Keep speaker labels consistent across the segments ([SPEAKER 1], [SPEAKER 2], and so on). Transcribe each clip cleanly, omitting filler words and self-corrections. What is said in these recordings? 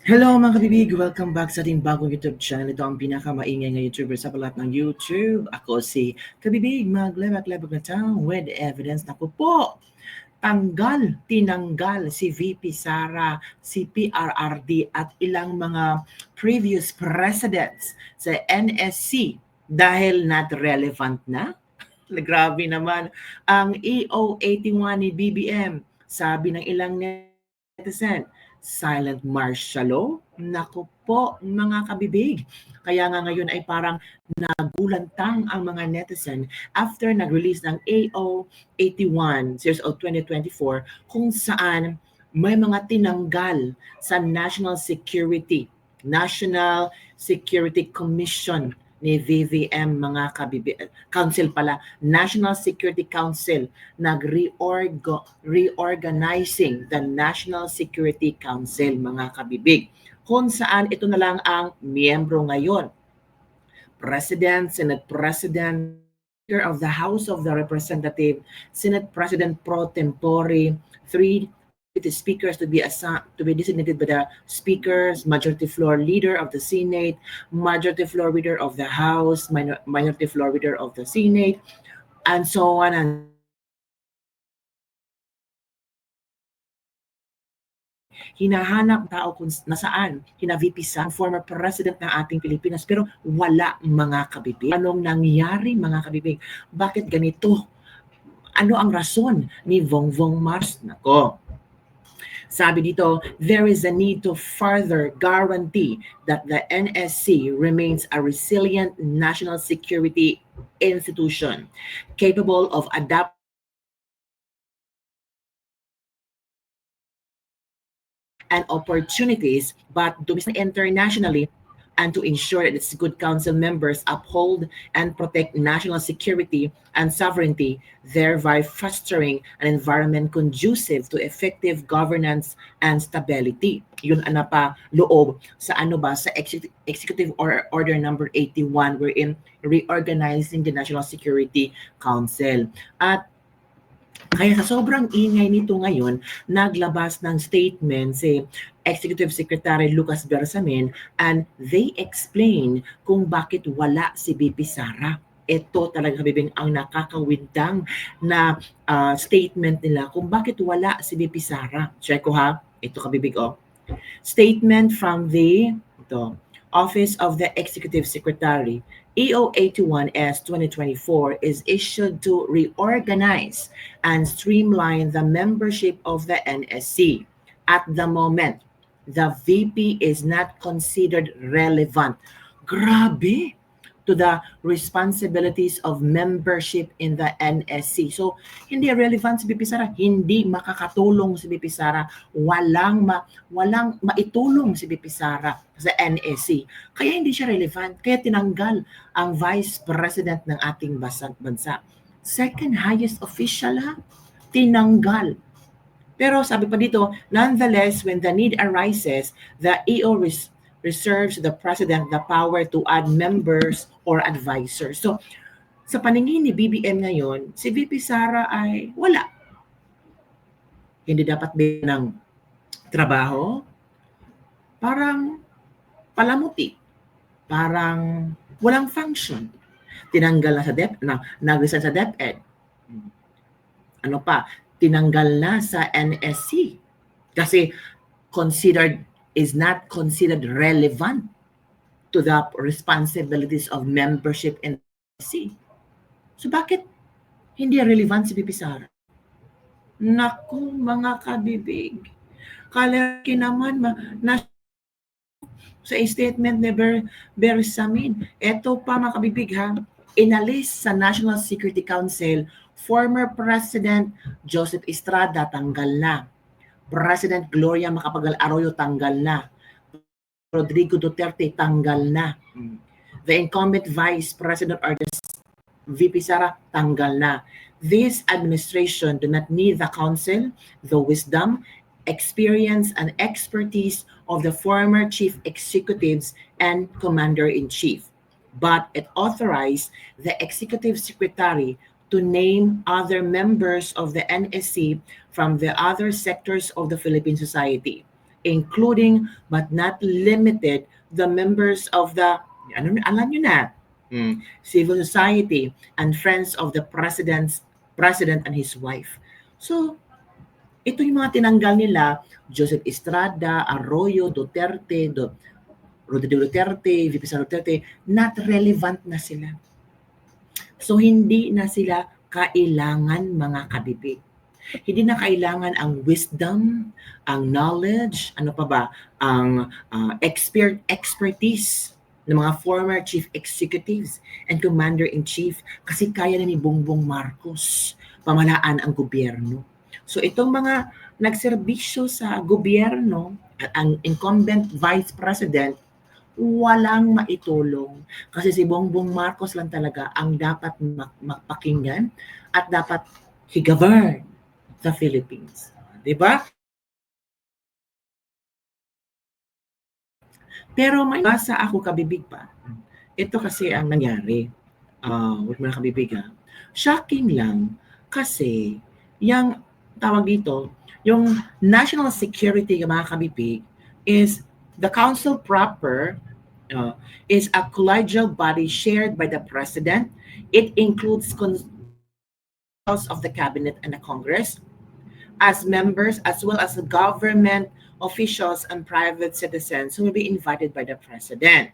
[SPEAKER 1] Hello mga kabibig! Welcome back sa ating bagong YouTube channel. Ito ang pinakamaingay na YouTuber sa palat ng YouTube. Ako si Kabibig, maglebak-lebak na tayo with evidence. Naku po, tinanggal si VP Sara, si PRRD at ilang mga previous presidents sa NSC dahil not relevant na. Grabe naman ang EO81 ni BBM. Sabi ng ilang netizen, silent martial law? Naku po mga kabibig. Kaya nga ngayon ay parang nagulantang ang mga netizen after nag-release ng AO81 Series of 2024 kung saan may mga tinanggal sa National Security Commission ni VVM mga kabibig. Council pala, National Security Council, reorganizing the National Security Council mga kabibig. Kung saan ito na lang ang miyembro ngayon. President, Senate President, Speaker of the House of the Representative, Senate President pro tempore, three deputy speakers to be designated by the speakers, majority floor leader of the Senate, majority floor leader of the House, minority floor leader of the Senate, and so on and hinahanap tao kung nasaan VP Sara, former president ng ating Pilipinas, pero wala mga kabibig. Anong nangyari mga kabibig? Bakit ganito? Ano ang rason ni Bongbong Marcos? Nako, sabi dito, there is a need to further guarantee that the NSC remains a resilient national security institution capable of adapting and opportunities, but domestically internationally, and to ensure that its good council members uphold and protect national security and sovereignty, thereby fostering an environment conducive to effective governance and stability. Yun ang napaloob sa sa Executive Order number 81 wherein reorganizing the National Security Council. At kaya sa sobrang ingay nito ngayon, naglabas ng statement si Executive Secretary Lucas Bersamin and they explain kung bakit wala si VP Sara. Ito talaga kabibing ang nakakawindang na statement nila kung bakit wala si VP Sara. Check ko ha. Ito kabibig Statement from the Office of the Executive Secretary. EO81S 2024 is issued to reorganize and streamline the membership of the NSC. At the moment, the VP is not considered relevant. Grabe! To the responsibilities of membership in the NSC. So, hindi relevant si VP Sara, hindi makakatulong si VP Sara, walang maitulong si VP Sara sa NSC. Kaya hindi siya relevant, kaya tinanggal ang Vice President ng ating bansa. Second highest official tinanggal. Pero sabi pa dito, nonetheless, when the need arises, the EO reserves the President the power to add members or advisors. So, sa paningin ni BBM ngayon, si VP Sara ay wala. Hindi dapat bigyan ng trabaho. Parang palamuti. Parang walang function. Tinanggal na sa nag-resign sa DepEd. Ano pa? Tinanggal na sa NSC. Kasi is not considered relevant to the responsibilities of membership in the NSC. So bakit hindi relevant si VP Sara? Naku, mga kabibig. Kalaki naman sa statement ni Bersamin. Ito pa mga kabibig inalis sa National Security Council, former President Joseph Estrada tanggal na. President Gloria Macapagal Arroyo tanggal na. Rodrigo Duterte tanggal na. The incumbent Vice President or the VP Sara tanggal na. This administration do not need the counsel, the wisdom, experience, and expertise of the former chief executives and commander-in-chief, but it authorized the executive secretary to name other members of the NSC from the other sectors of the Philippine society. including but not limited the members of the, alam nyo na, civil society and friends of the president and his wife. So, ito yung mga tinanggal nila, Joseph Estrada, Arroyo, Duterte, Rodrigo Duterte, VP Sara Duterte, not relevant na sila. So, hindi na sila kailangan mga kabibig. Hindi na kailangan ang wisdom, ang knowledge, ano pa ba, ang expertise ng mga former chief executives and commander-in-chief kasi kaya na ni Bongbong Marcos pamahalaan ang gobyerno. So itong mga nagserbisyo sa gobyerno at ang incumbent vice president, walang maitulong kasi si Bongbong Marcos lang talaga ang dapat mapakinggan at dapat he-govern the Philippines. Diba? Pero may basa ako kabibig pa. Ito kasi ang nangyari. Huwag mo na kabibig ha. Shocking lang kasi yung tawag dito, yung national security mga kabibig is the council proper is a collegial body shared by the president. It includes of the cabinet and the Congress as members, as well as the government officials and private citizens who will be invited by the president.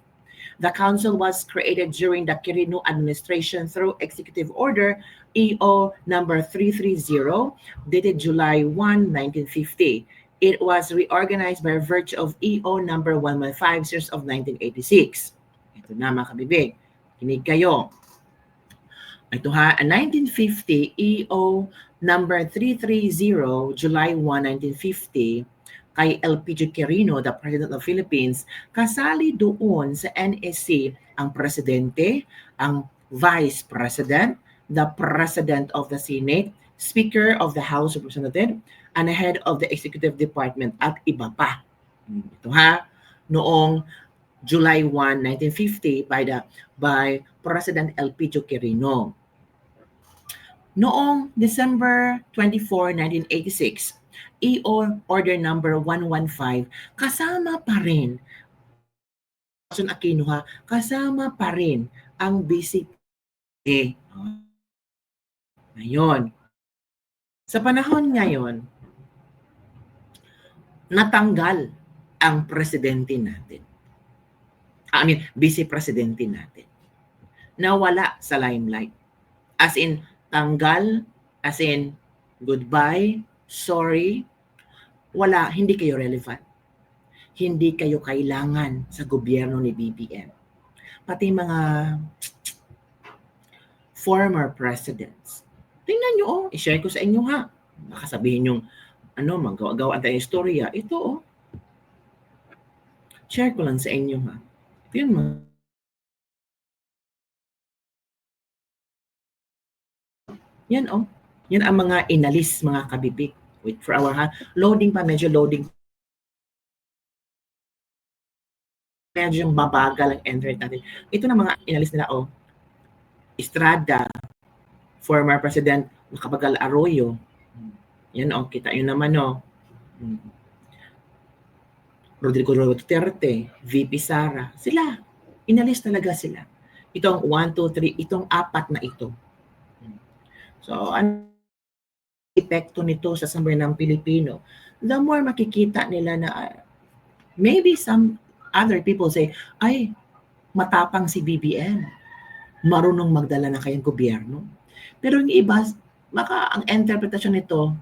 [SPEAKER 1] The council was created during the Quirino administration through Executive Order EO number 330, dated July 1, 1950. It was reorganized by virtue of EO number 115, series of 1986. Ito na mga kabibig. Kinig kayo. Ito ha, 1950 EO number 330, July 1, 1950, kay LPG Quirino, the President of the Philippines, kasali doon sa NSC ang Presidente, ang Vice President, the President of the Senate, Speaker of the House of Representatives, and the Head of the Executive Department at iba pa. Ito ha, noong July 1, 1950 by President LPG Quirino. Noong December 24, 1986, EO Order number 115, kasama pa rin Aquino ha, kasama pa rin ang BCP. Ngayon, sa panahon ngayon, natanggal ang presidente natin. Vice Presidente natin. Nawala sa limelight. As in, tanggal, as in, goodbye, sorry, wala, hindi kayo relevant. Hindi kayo kailangan sa gobyerno ni BBM. Pati mga former presidents. Tingnan nyo, i-share ko sa inyo ha. Baka sabihin yung, magawa-gawa tayong istorya. Ito share ko lang sa inyo ha. Ito yun Yan Yan ang mga inalis, mga kabibig. Wait for our loading pa, medyo loading. Medyo babagal ang internet natin. Ito na mga inalis nila, Estrada, former President Macapagal Arroyo. Yan, kita yun naman, Rodrigo Duterte, VP Sara. Sila, inalis talaga sila. Itong 1, 2, 3, itong 4 na ito. So, ano epekto nito sa sambayanang Pilipino? The more makikita nila na maybe some other people say, ay, matapang si BBM. Marunong magdala na kayang gobyerno. Pero yung iba, ang interpretasyon nito,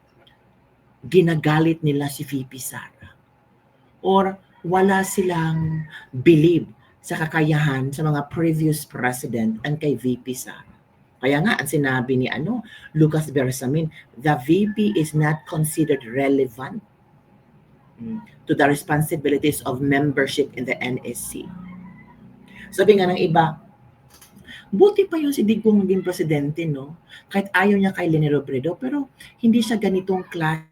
[SPEAKER 1] ginagalit nila si VP Sara. Or wala silang believe sa kakayahan sa mga previous president and kay VP Sara. Kaya nga, ang sinabi ni Lucas Bersamin, the VP is not considered relevant to the responsibilities of membership in the NSC. Sabi nga ng iba, buti pa yung si Digong maging presidente, no? Kahit ayaw niya kay Leni Robredo, pero hindi siya ganitong klase.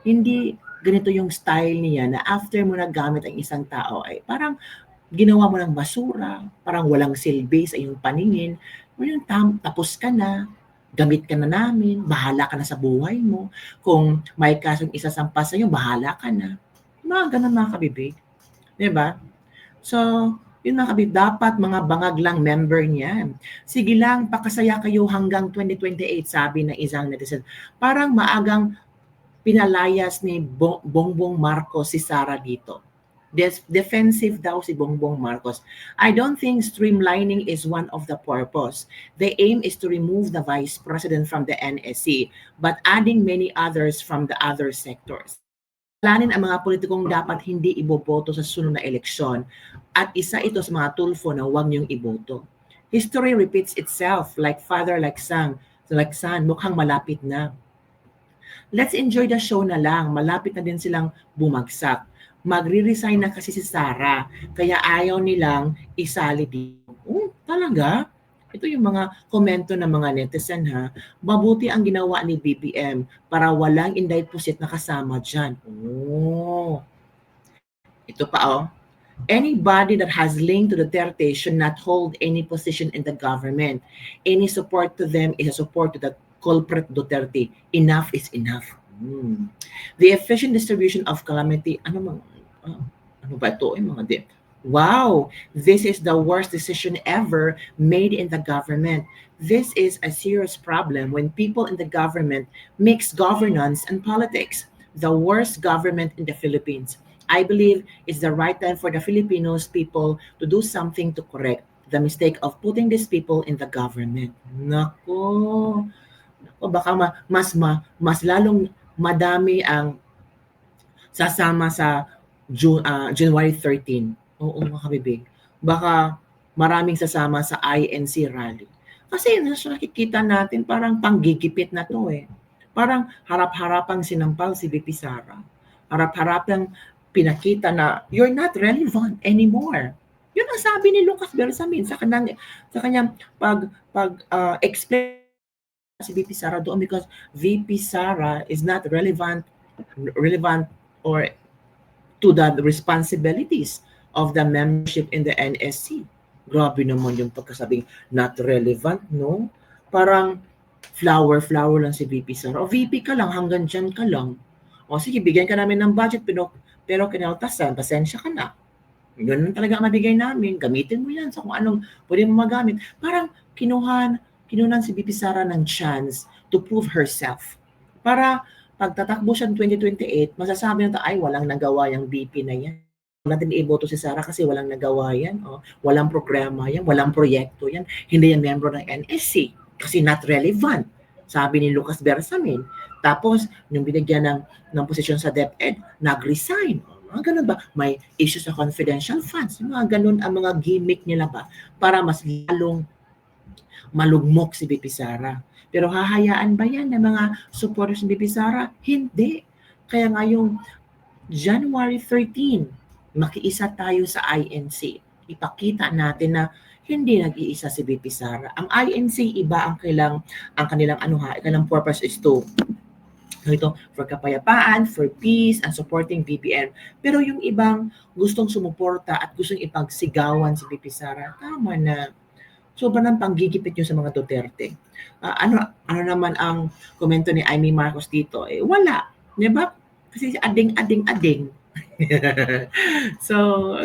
[SPEAKER 1] Hindi ganito yung style niya na after mo nagamit ang isang tao, ay parang ginawa mo ng basura, parang walang silbi sa iyong paningin, yung tapos ka na, gamit ka na namin, bahala ka na sa buhay mo. Kung may kasong isasampa sa'yo, bahala ka na. Mga ganun mga kabibig. 'Di ba? So, yun mga kabib, dapat mga bangag lang member niyan. Sige lang, pakasaya kayo hanggang 2028, sabi ng isang netizen. Parang maagang pinalayas ni Bongbong Marcos si Sara dito. Defensive daw si Bongbong Marcos. I don't think streamlining is one of the purpose. The aim is to remove the vice president from the NSC, but adding many others from the other sectors. Planin ang mga politikong dapat hindi iboboto sa sunod na eleksyon at isa ito sa mga tulfo na huwag niyong iboto. History repeats itself like father like son, mukhang malapit na. Let's enjoy the show na lang, malapit na din silang bumagsak. Magre-resign na kasi si Sara, kaya ayaw nilang isali dito. Talaga? Ito yung mga komento ng mga netizen ha. Mabuti ang ginawa ni BBM para walang Inday Pusit na kasama dyan. Ito pa Anybody that has linked to Duterte should not hold any position in the government. Any support to them is a support to the culprit Duterte. Enough is enough. The efficient distribution of calamity. Ano ba ito? Wow, this is the worst decision ever made in the government. This is a serious problem when people in the government mix governance and politics. The worst government in the Philippines. I believe it's the right time for the Filipinos people to do something to correct the mistake of putting these people in the government. Nako, baka mas lalong madami ang sasama sa January 13. Oo mga kabibig. Baka maraming sasama sa INC rally. Kasi nakikita natin parang panggigipit na to Parang harap-harapang sinampal si VP Sara. Harap-harapang pinakita na you're not relevant anymore. Yun ang sabi ni Lucas Bersamin sa kanyang explain si VP Sara doon because VP Sara is not relevant or to the responsibilities of the membership in the NSC. Grabe naman yung pagkasabing not relevant, no? Parang flower lang si VP Sara. O VP ka lang, hanggang dyan ka lang. O sige, bigyan ka namin ng budget, pero kinaltasan, pasensya ka na. Ganun talaga ang mabigay namin. Gamitin mo yan sa kung anong pwede mo magamit. Parang kinunan si VP Sara ng chance to prove herself. Para pagtatakbo siya ng 2028, masasabi na ay walang nagawa yung VP na yan. Wala natin iboto si Sara kasi walang nagawa yan. Walang programa yan, walang proyekto yan. Hindi yan membro ng NSC kasi not relevant. Sabi ni Lucas Bersamin. Tapos, nung binigyan ng posisyon sa DepEd, nag-resign. Mga ganun ba? May issue sa confidential funds. Mga ganun ang mga gimmick nila ba para mas lalong malugmok si VP Sara. Pero hahayaan ba yan ng mga supporters ni VP Sara? Hindi. Kaya ngayong January 13, makiisa tayo sa INC. Ipakita natin na hindi nag-iisa si VP Sara. Ang INC iba ang kanilang purpose is to for kapayapaan, for peace, and supporting BBM. Pero yung ibang gustong sumuporta at gustong ipagsigawan si VP Sara, tama na. Sobrang ng panggigipit nyo sa mga Duterte. Ano naman ang komento ni Amy Marcos dito? Wala. Diba? Kasi ading. So,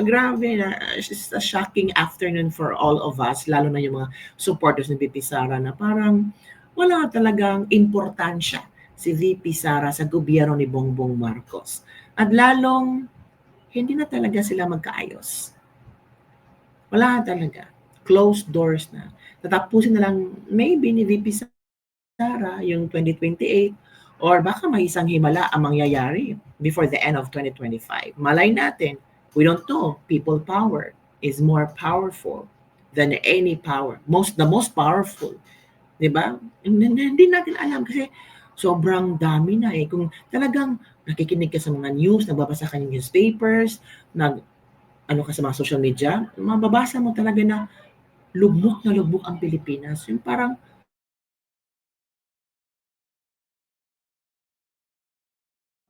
[SPEAKER 1] grabe na. It's just a shocking afternoon for all of us, lalo na yung mga supporters ni VP Sara na parang wala talagang importansya si VP Sara sa gobyerno ni Bongbong Marcos. At lalong hindi na talaga sila magkaayos. Wala talaga. Closed doors na. Tatapusin na lang maybe ni VP Sara yung 2028 or baka may isang himala ang mangyayari before the end of 2025. Malay natin, we don't know. People power is more powerful than any power. The most powerful. Diba? Hindi natin alam kasi sobrang dami na Kung talagang nakikinig ka sa mga news, nagbabasa ka ng newspapers, ka sa mga social media, mababasa mo talaga na lugmok ang Pilipinas. Yung parang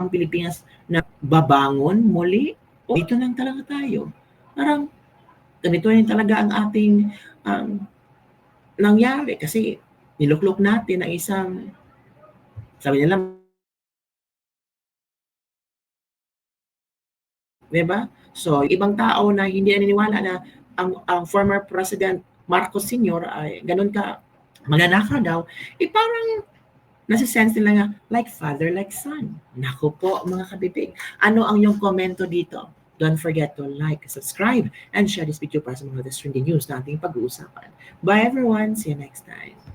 [SPEAKER 1] ang Pilipinas na babangon muli. Dito lang talaga tayo. Parang ganito yun talaga ang ating nangyari. Kasi Niluklok natin ang isang, sabi nila, di ba? So, ibang tao na hindi naniniwala na ang former President Marcos Sr. ay ganun ka magnanakaw daw, parang nasa-sense nila nga, like father, like son. Naku po, mga kabibig. Ano ang iyong komento dito? Don't forget to like, subscribe, and share this video para sa mga trending news na ating pag-uusapan. Bye everyone! See you next time!